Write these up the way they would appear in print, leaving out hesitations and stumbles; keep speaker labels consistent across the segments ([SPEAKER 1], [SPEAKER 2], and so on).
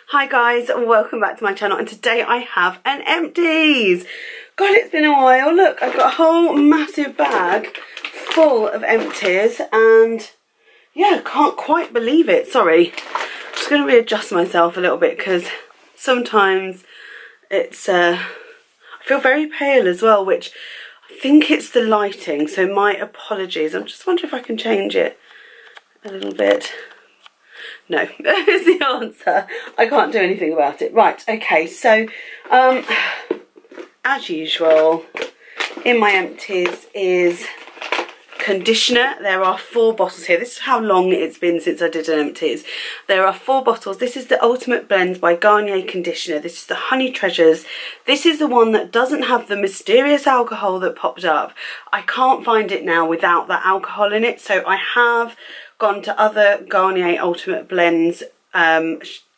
[SPEAKER 1] Hi guys, and welcome back to my channel, and today I have an Empties. God, it's been a while. Look, I've got a whole massive bag full of Empties and yeah, can't quite believe it. Sorry, I'm just going to readjust myself a little bit because sometimes it's I feel very pale as well, which I think it's the lighting, so my apologies. I'm just wondering if I can change it a little bit. No, is the answer. I can't do anything about it. Right, okay, so as usual, in my Empties is conditioner. There are 4 bottles here. This is how long it's been since I did an Empties. There are 4 bottles. This is the Ultimate Blend by Garnier conditioner. This is the Honey Treasures. This is the one that doesn't have the mysterious alcohol that popped up. I can't find it now without that alcohol in it, so I have gone to other Garnier Ultimate Blends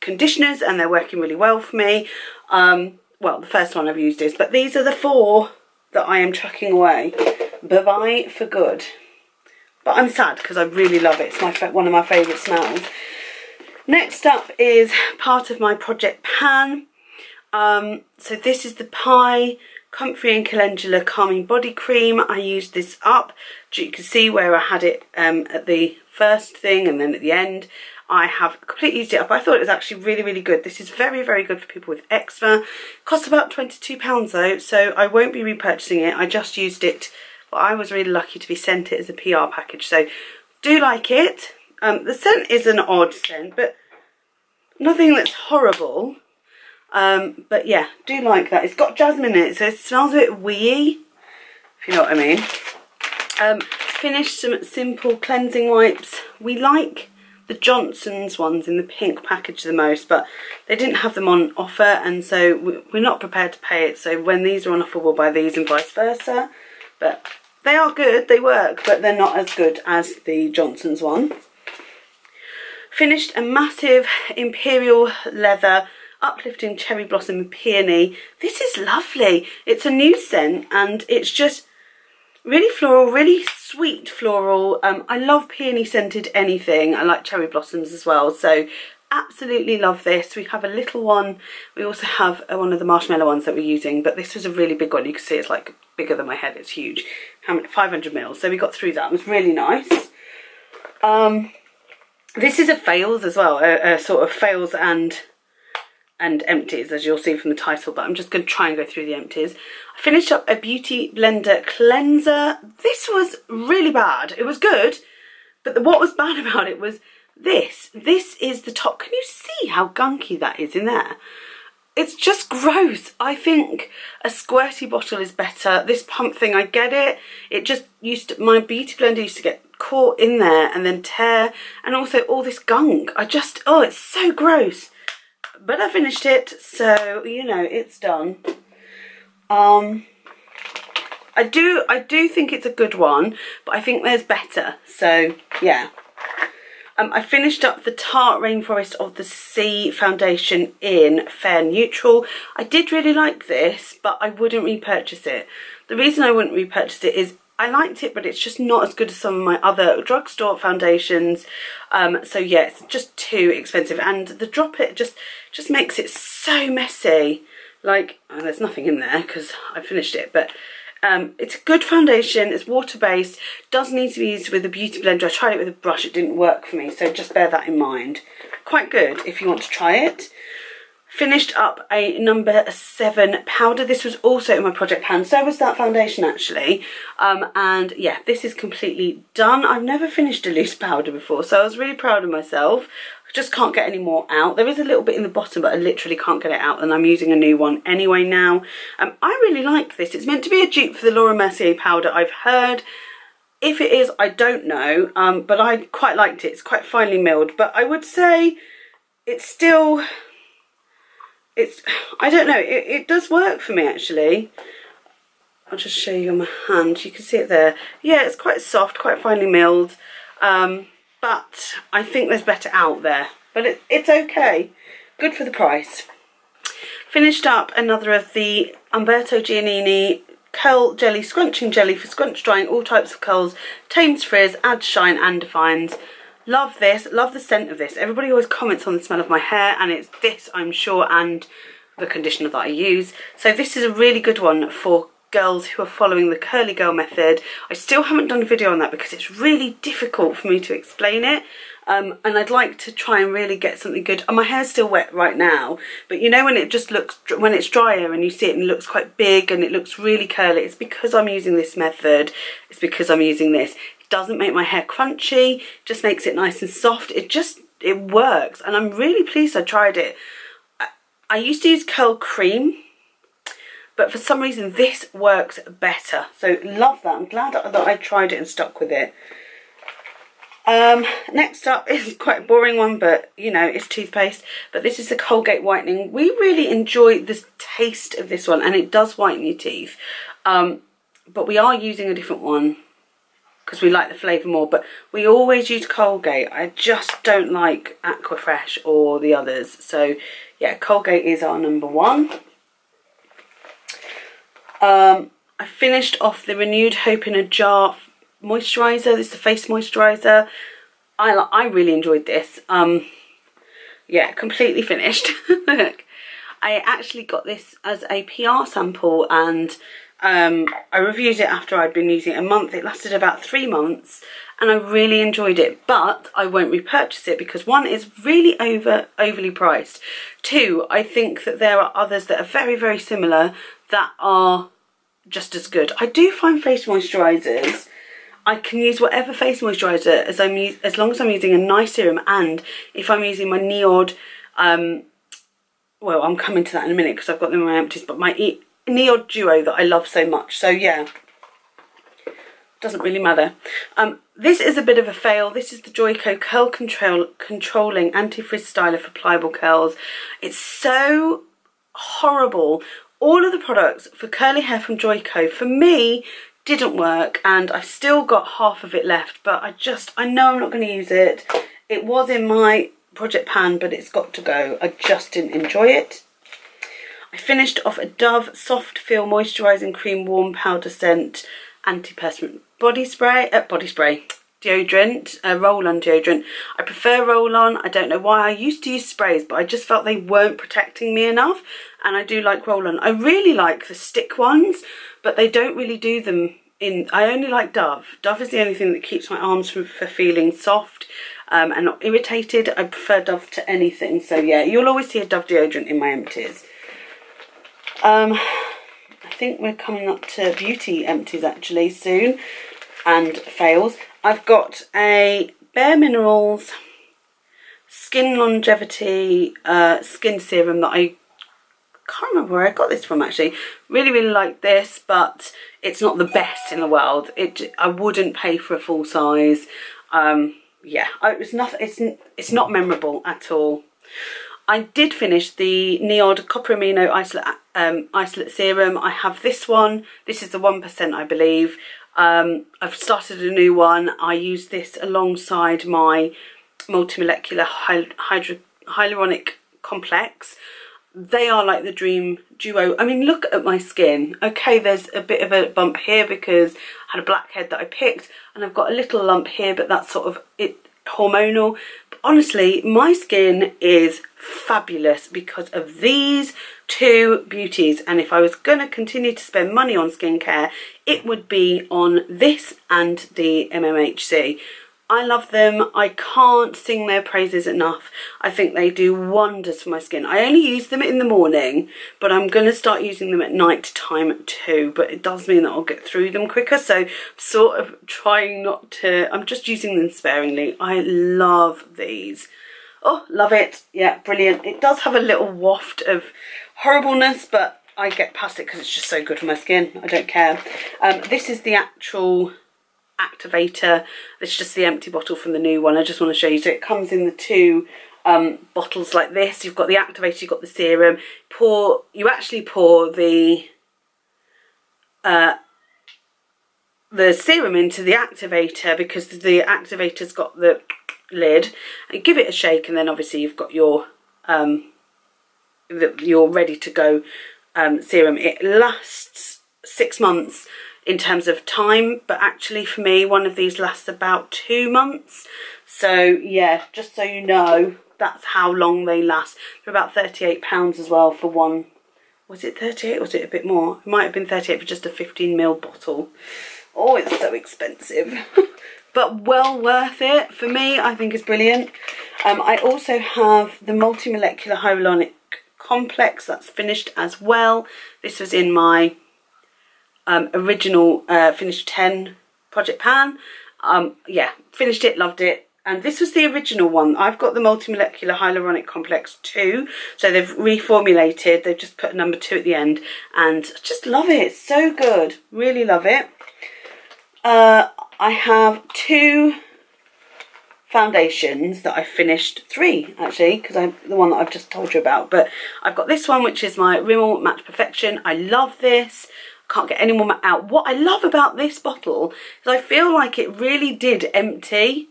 [SPEAKER 1] conditioners and they're working really well for me. Well, the first one I've used is, but these are the 4 that I am chucking away. Bye-bye for good. But I'm sad because I really love it. It's one of my favourite smells. Next up is part of my project pan. So this is the Pie Comfrey and Calendula Calming Body Cream. I used this up. You can see where I had it at the first thing and then at the end. I have completely used it up. I thought it was actually really, really good. This is very, very good for people with eczema. Costs about £22 though, so I won't be repurchasing it. I just used it, but I was really lucky to be sent it as a PR package, so do like it. The scent is an odd scent, but nothing that's horrible. But yeah, do like that. It's got jasmine in it, so it smells a bit wee-y, if you know what I mean. Finished some simple cleansing wipes. We like the Johnson's ones in the pink package the most, but they didn't have them on offer, and so we're not prepared to pay it. So when these are on offer, we'll buy these and vice versa. But they are good, they work, but they're not as good as the Johnson's one. Finished a massive Imperial Leather Uplifting Cherry Blossom and Peony. This is lovely. It's a new scent and it's just really floral, really sweet floral. I love peony scented anything. I like cherry blossoms as well, so absolutely love this. We have a little one. We also have one of the marshmallow ones that we're using, but this was a really big one. You can see it's like bigger than my head. It's huge. 500 mils. So we got through that. It was really nice. This is a fails as well, a sort of fails and Empties, as you'll see from the title, but I'm just going to try and go through the Empties. I finished up a Beauty Blender cleanser. This was really bad. It was good, but what was bad about it was this. This is the top. Can you see how gunky that is in there? It's just gross. I think a squirty bottle is better. This pump thing, I get it. It just used to, my Beauty Blender used to get caught in there and then tear, and also all this gunk. Oh, it's so gross. But I finished it, so you know it's done. I do think it's a good one, but I think there's better. So yeah. I finished up the Tarte Rainforest of the Sea foundation in Fair Neutral. I did really like this, but I wouldn't repurchase it. The reason I wouldn't repurchase it is I liked it, but it's just not as good as some of my other drugstore foundations. So yeah, it's just too expensive, and the Drop It just makes it so messy. Like, oh, there's nothing in there because I finished it, but it's a good foundation. It's water-based, does need to be used with a beauty blender. I tried it with a brush, it didn't work for me, so just bear that in mind. Quite good if you want to try it. Finished up a number 7 powder. This was also in my project pan, so was that foundation actually. And yeah, this is completely done. I've never finished a loose powder before, so I was really proud of myself. I just can't get any more out. There is a little bit in the bottom, but I literally can't get it out, and I'm using a new one anyway now. I really like this. It's meant to be a dupe for the Laura Mercier powder, I've heard. If it is, I don't know, but I quite liked it. It's quite finely milled, but I would say it's still... I don't know, it does work for me actually. I'll just show you on my hand, you can see it there. Yeah, it's quite soft, quite finely milled, but I think there's better out there. But it's okay, good for the price. Finished up another of the Umberto Giannini Curl Jelly Scrunching Jelly for scrunch drying all types of curls, tames frizz, adds shine and defines. Love this, love the scent of this. Everybody always comments on the smell of my hair, and it's this, I'm sure, and the conditioner that I use. So this is a really good one for girls who are following the curly girl method. I still haven't done a video on that because it's really difficult for me to explain it. And I'd like to try and really get something good. And my hair's still wet right now, but you know when it just looks, when it's drier and you see it and it looks quite big and it looks really curly, it's because I'm using this method. It's because I'm using this. It doesn't make my hair crunchy, just makes it nice and soft. It works, and I'm really pleased I tried it. I used to use curl cream, but for some reason this works better. So love that. I'm glad that I tried it and stuck with it. Next up is quite a boring one, but you know, it's toothpaste. But this is the Colgate whitening. We really enjoy the taste of this one, and it does whiten your teeth. But we are using a different one because we like the flavour more. But we always use Colgate. I just don't like Aquafresh or the others. So yeah, Colgate is our number one. I finished off the Renewed Hope in a Jar moisturiser. This is the face moisturiser. I really enjoyed this. Yeah, completely finished. I actually got this as a PR sample, and I reviewed it after I'd been using it a month. It lasted about 3 months, and I really enjoyed it, but I won't repurchase it because one, is really overly priced. Two, I think that there are others that are very, very similar that are just as good. I do find face moisturisers, I can use whatever face moisturiser as long as I'm using a nice serum, and if I'm using my Neod, well, I'm coming to that in a minute because I've got them in my empties, but my Neod Duo that I love so much. So yeah, doesn't really matter. This is a bit of a fail. This is the Joico Curl Controlling Anti-Frizz Styler for Pliable Curls. It's so horrible. All of the products for curly hair from Joico, for me, didn't work, and I've still got half of it left, but I know I'm not going to use it. It was in my project pan, but it's got to go. I just didn't enjoy it. I finished off a Dove Soft Feel Moisturising Cream Warm Powder Scent Antiperspirant deodorant, roll-on deodorant. I prefer roll-on. I don't know why. I used to use sprays, but I just felt they weren't protecting me enough, and I do like roll-on. I really like the stick ones, but they don't really do them in... I only like Dove. Dove is the only thing that keeps my arms from feeling soft and not irritated. I prefer Dove to anything. So yeah, you'll always see a Dove deodorant in my empties. I think we're coming up to beauty empties actually soon, and fails. I've got a Bare Minerals Skin Longevity skin serum that I can't remember where I got this from actually. Really like this, but it's not the best in the world. I wouldn't pay for a full size. Yeah, it's not memorable at all. I did finish the Neod Copper Amino Isolate Serum. I have this one. This is the 1%, I believe. I've started a new one. I use this alongside my multimolecular hyaluronic complex. They are like the dream duo. I mean, look at my skin. Okay, there's a bit of a bump here because I had a blackhead that I picked, and I've got a little lump here, but that's sort of hormonal. But honestly, my skin is fabulous because of these two beauties, and if I was going to continue to spend money on skincare, it would be on this and the MMHC. I love them. I can't sing their praises enough. I think they do wonders for my skin. I only use them in the morning, but I'm going to start using them at night time too. But it does mean that I'll get through them quicker. So I'm sort of trying not to, I'm just using them sparingly. I love these. Oh, love it. Yeah, brilliant. It does have a little waft of horribleness, but I get past it because it's just so good for my skin. I don't care. This is the actual activator. This is just the empty bottle from the new one. I just want to show you. So it comes in the two bottles like this. You've got the activator, you've got the serum. You actually pour the serum into the activator because the activator's got the lid, and give it a shake, and then obviously you've got your ready to go serum. It lasts 6 months. in terms of time, but actually for me one of these lasts about 2 months. So yeah, just so you know, that's how long they last. They're about £38 as well for one. Was it 38 or was it a bit more? It might have been 38 for just a 15ml bottle. Oh, it's so expensive. But well worth it. For me, I think it's brilliant. I also have the multi-molecular hyaluronic complex that's finished as well. This was in my original Finish 10 project pan. Yeah, finished it, loved it. And this was the original one. I've got the multi-molecular hyaluronic complex 2. So they've reformulated. They've just put a number 2 at the end. And I just love it. It's so good. Really love it. I have 2 foundations that I finished, 3 actually, because I'm the one that I've just told you about. But I've got this one, which is my Rimmel Match Perfection. I love this. Can't get any more out. What I love about this bottle is I feel like it really did empty.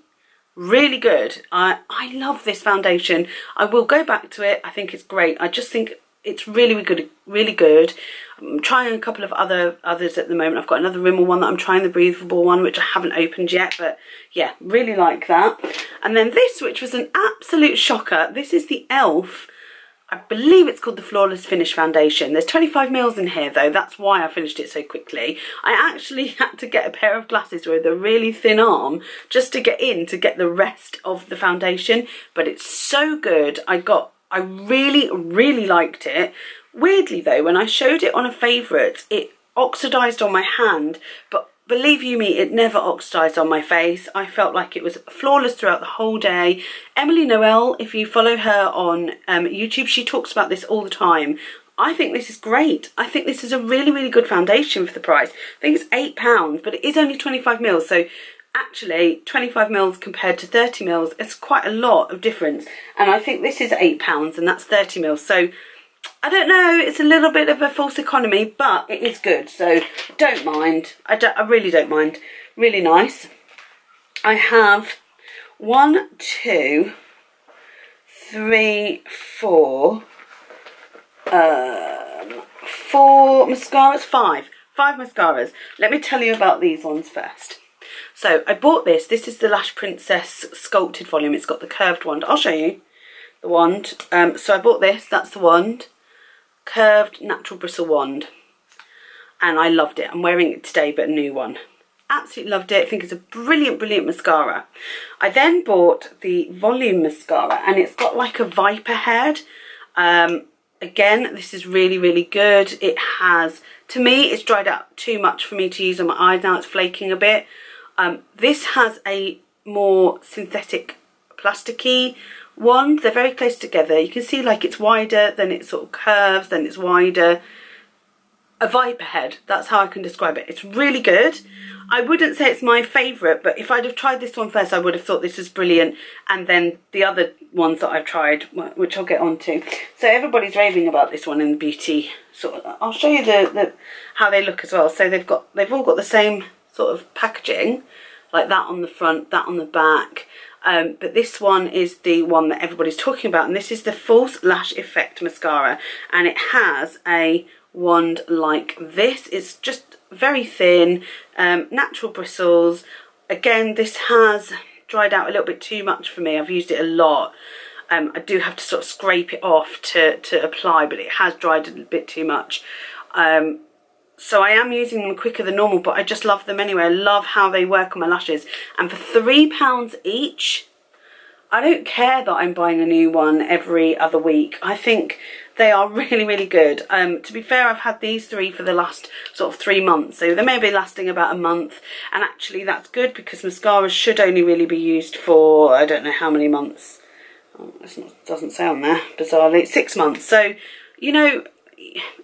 [SPEAKER 1] Really good. I love this foundation. I will go back to it. I think it's great. I just think it's really good, really good. I'm trying a couple of others at the moment. I've got another Rimmel one that I'm trying, the breathable one, which I haven't opened yet, but yeah, really like that. And then this, which was an absolute shocker. This is the e.l.f. I believe it's called the Flawless Finish Foundation. There's 25ml in here though, that's why I finished it so quickly. I actually had to get a pair of glasses with a really thin arm just to get in to get the rest of the foundation, but it's so good. I really liked it. Weirdly though, when I showed it on a favourite, it oxidised on my hand, but believe you me, it never oxidised on my face. I felt like it was flawless throughout the whole day. Emily Noel, if you follow her on YouTube, she talks about this all the time. I think this is great. I think this is a really good foundation for the price. I think it's £8, but it is only 25ml, so actually 25ml compared to 30ml, it's quite a lot of difference. And I think this is £8 and that's 30ml, so I don't know, it's a little bit of a false economy, but it is good, so don't mind. I really don't mind. Really nice. I have 1, 2, 3, 4, 4 mascaras, 5 mascaras. Let me tell you about these ones first. So I bought this. This is the Lash Princess Sculpted Volume. It's got the curved wand. I'll show you the wand. So I bought this. That's the wand. Curved natural bristle wand. And I loved it. I'm wearing it today, but a new one. Absolutely loved it. I think it's a brilliant mascara. I then bought the volume mascara, and it's got like a viper head. Again, this is really good. It has, to me, it's dried out too much for me to use on my eyes now. It's flaking a bit. This has a more synthetic plasticky wand. They're very close together. You can see like it's wider, then it sort of curves, then it's wider. A viper head, that's how I can describe it. It's really good. I wouldn't say it's my favourite, but if I'd have tried this one first, I would have thought this was brilliant. And then the other ones that I've tried, which I'll get onto. So everybody's raving about this one in the beauty sort of. I'll show you the how they look as well. So they've all got the same sort of packaging, like that on the front, that on the back. But this one is the one that everybody's talking about, and this is the False Lash Effect Mascara, and it has a wand like this. It's just very thin, natural bristles. Again, this has dried out a little bit too much for me. I've used it a lot. I do have to sort of scrape it off to apply, but it has dried a bit too much. So I am using them quicker than normal, but I just love them anyway. I love how they work on my lashes. And for £3 each, I don't care that I'm buying a new one every other week. I think they are really good. To be fair, I've had these 3 for the last sort of 3 months, so they may be lasting about a month. And actually that's good, because mascaras should only really be used for, I don't know how many months. Oh, it doesn't say on there, bizarrely. 6 months. So, you know,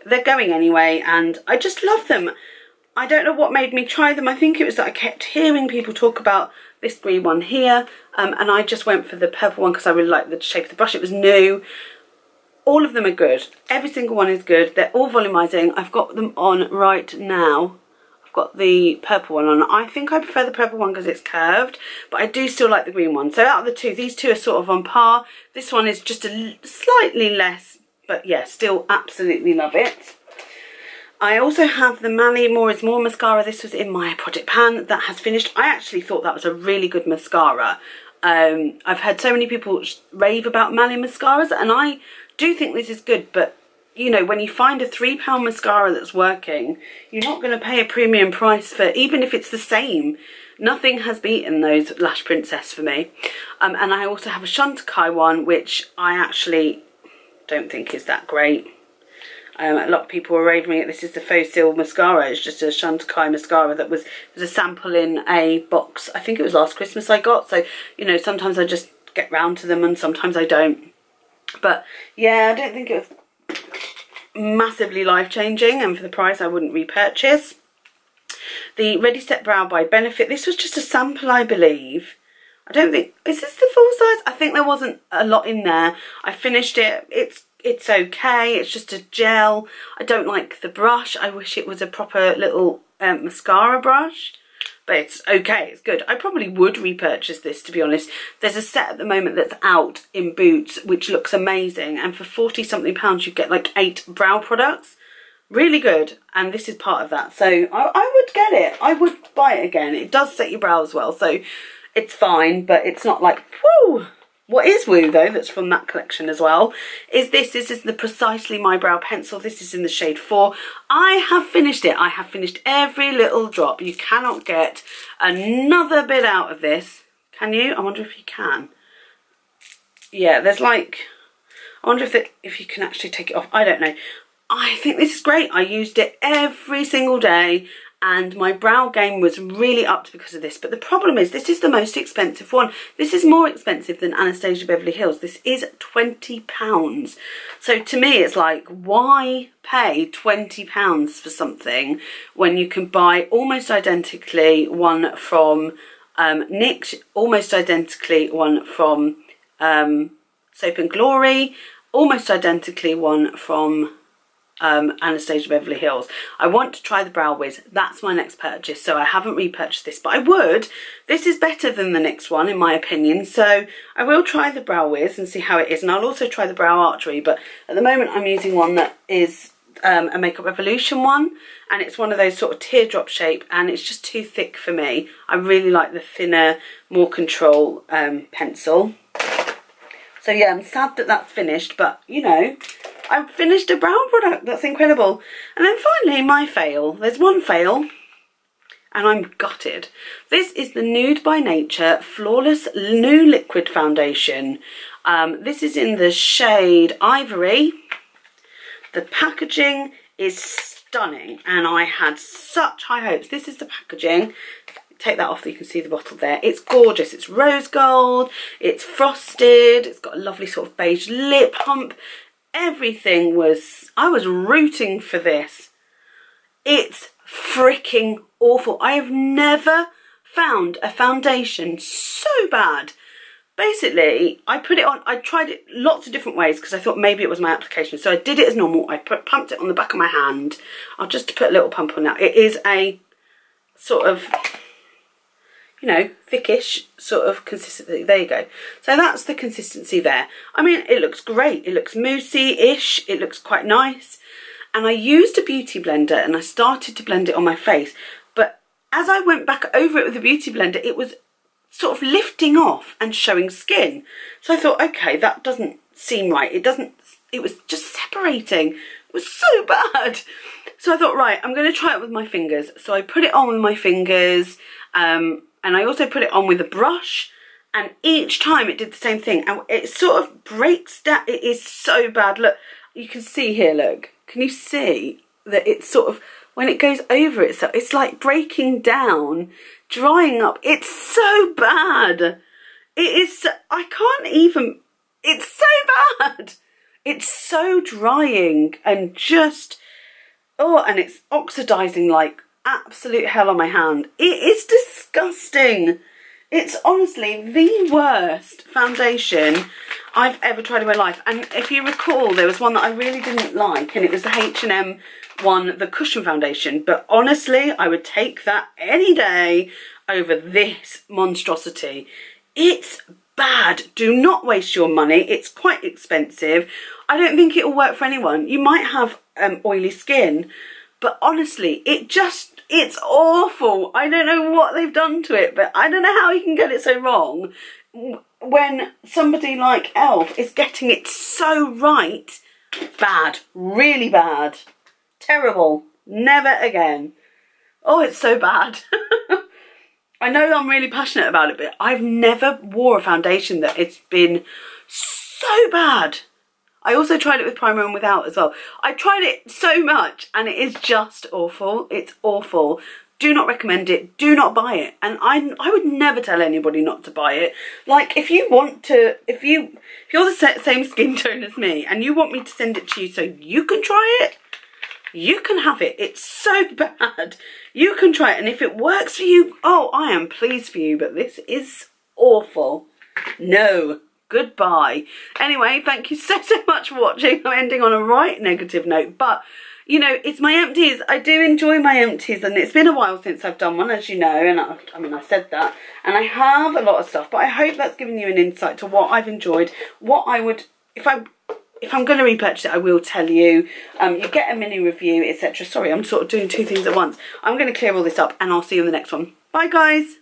[SPEAKER 1] they're going anyway, and I just love them. I don't know what made me try them. I think it was that I kept hearing people talk about this green one here, and I just went for the purple one because I really like the shape of the brush. It was new. All of them are good. Every single one is good. They're all volumizing. I've got them on right now. I've got the purple one on. I think I prefer the purple one because it's curved, but I do still like the green one. So out of the two, these two are sort of on par. This one is just a slightly less, but yeah, still absolutely love it. I also have the Mally More is More mascara. This was in my project pan. That has finished. I actually thought that was a really good mascara. I've heard so many people rave about Mally mascaras, and I do think this is good, but you know, when you find a £3 mascara that's working, you're not going to pay a premium price for, even if it's the same. Nothing has beaten those Lash Princess for me. And I also have a Chantecaille one, which I actually don't think is that great. A lot of people were raving it. This is the Faux Seal mascara. It's just a Chantecaille mascara that was a sample in a box. I think it was last Christmas I got. So, you know, sometimes I just get round to them and sometimes I don't. But yeah, I don't think it was massively life-changing, and for the price I wouldn't repurchase. The Ready Set Brow by Benefit. This was just a sample, I believe. I don't think, is this the full size? I think there wasn't a lot in there. I finished it. It's okay. It's just a gel. I don't like the brush. I wish it was a proper little mascara brush. But it's okay, it's good. I probably would repurchase this, to be honest. There's a set at the moment that's out in Boots, which looks amazing. And for 40 something pounds, you get like 8 brow products. Really good. And this is part of that. So I would get it. I would buy it again. It does set your brows well. So it's fine, but it's not like, woo! What is woo though, that's from that collection as well, is this. This is the Precisely My Brow Pencil. This is in the shade 4. I have finished it. I have finished every little drop. You cannot get another bit out of this. Can you? I wonder if you can. Yeah, there's like, I wonder if you can actually take it off. I don't know. I think this is great. I used it every single day, and my brow game was really upped because of this. But the problem is, this is the most expensive one. This is more expensive than Anastasia Beverly Hills. This is £20. So to me, it's like, why pay £20 for something when you can buy almost identically one from NYX, almost identically one from Soap and Glory, almost identically one from Anastasia Beverly Hills. I want to try the Brow Wiz. That's my next purchase, so I haven't repurchased this, but I would. This is better than the NYX one in my opinion, so I will try the Brow Wiz and see how it is, and I'll also try the Brow Archery, but at the moment I'm using one that is a Makeup Revolution one, and it's one of those sort of teardrop shape, and it's just too thick for me. I really like the thinner, more control pencil. So yeah, I'm sad that that's finished, but you know, I've finished a brow product. That's incredible. And then finally, my fail. There's one fail, and I'm gutted. This is the Nude by Nature Flawless New Liquid Foundation. This is in the shade Ivory. The packaging is stunning, and I had such high hopes. This is the packaging. Take that off so you can see the bottle there. It's gorgeous. It's rose gold. It's frosted. It's got a lovely sort of beige lip hump. Everything was, I was rooting for this. It's freaking awful. I have never found a foundation so bad. Basically, I put it on, I tried it lots of different ways because I thought maybe it was my application. So I did it as normal. I pumped it on the back of my hand. I'll just put a little pump on now. It is a sort of, you know, thickish sort of consistency. There you go. So that's the consistency there. I mean, it looks great. It looks moussey-ish. It looks quite nice. And I used a beauty blender and I started to blend it on my face. But as I went back over it with the beauty blender, it was sort of lifting off and showing skin. So I thought, okay, that doesn't seem right. It was just separating. It was so bad. So I thought, right, I'm going to try it with my fingers. So I put it on with my fingers, and I also put it on with a brush, and each time it did the same thing, and it sort of breaks down. It is so bad. Look, you can see here, look. Can you see that it's sort of, when it goes over itself, it's like breaking down, drying up. It's so bad. It is, I can't even, it's so bad. It's so drying and just, oh, and it's oxidizing like absolute hell on my hand. It is disgusting. It's honestly the worst foundation I've ever tried in my life. And if you recall, there was one that I really didn't like, and it was the H&M one, the Cushion Foundation. But honestly, I would take that any day over this monstrosity. It's bad. Do not waste your money. It's quite expensive. I don't think it will work for anyone. You might have oily skin, but honestly, it's awful. I don't know what they've done to it, but I don't know how you can get it so wrong when somebody like e.l.f. is getting it so right. Bad, really bad, terrible, never again. Oh, it's so bad. I know I'm really passionate about it, but I've never wore a foundation that it's been so bad. I also tried it with primer and without as well. I tried it so much and it is just awful. It's awful. Do not recommend it. Do not buy it. And I would never tell anybody not to buy it. Like, if you want to, if you're the same skin tone as me and you want me to send it to you so you can try it, you can have it. It's so bad. You can try it, and if it works for you, oh, I am pleased for you, but this is awful. No. Goodbye. Anyway, thank you so much for watching. I'm ending on a right negative note, but you know, it's my empties. I do enjoy my empties, and it's been a while since I've done one, as you know, and I mean, I said that, and I have a lot of stuff, but I hope that's given you an insight to what I've enjoyed, what I would, if I'm going to repurchase it, I will tell you. You get a mini review, etc. Sorry, I'm sort of doing two things at once. I'm going to clear all this up, and I'll see you in the next one. Bye, guys.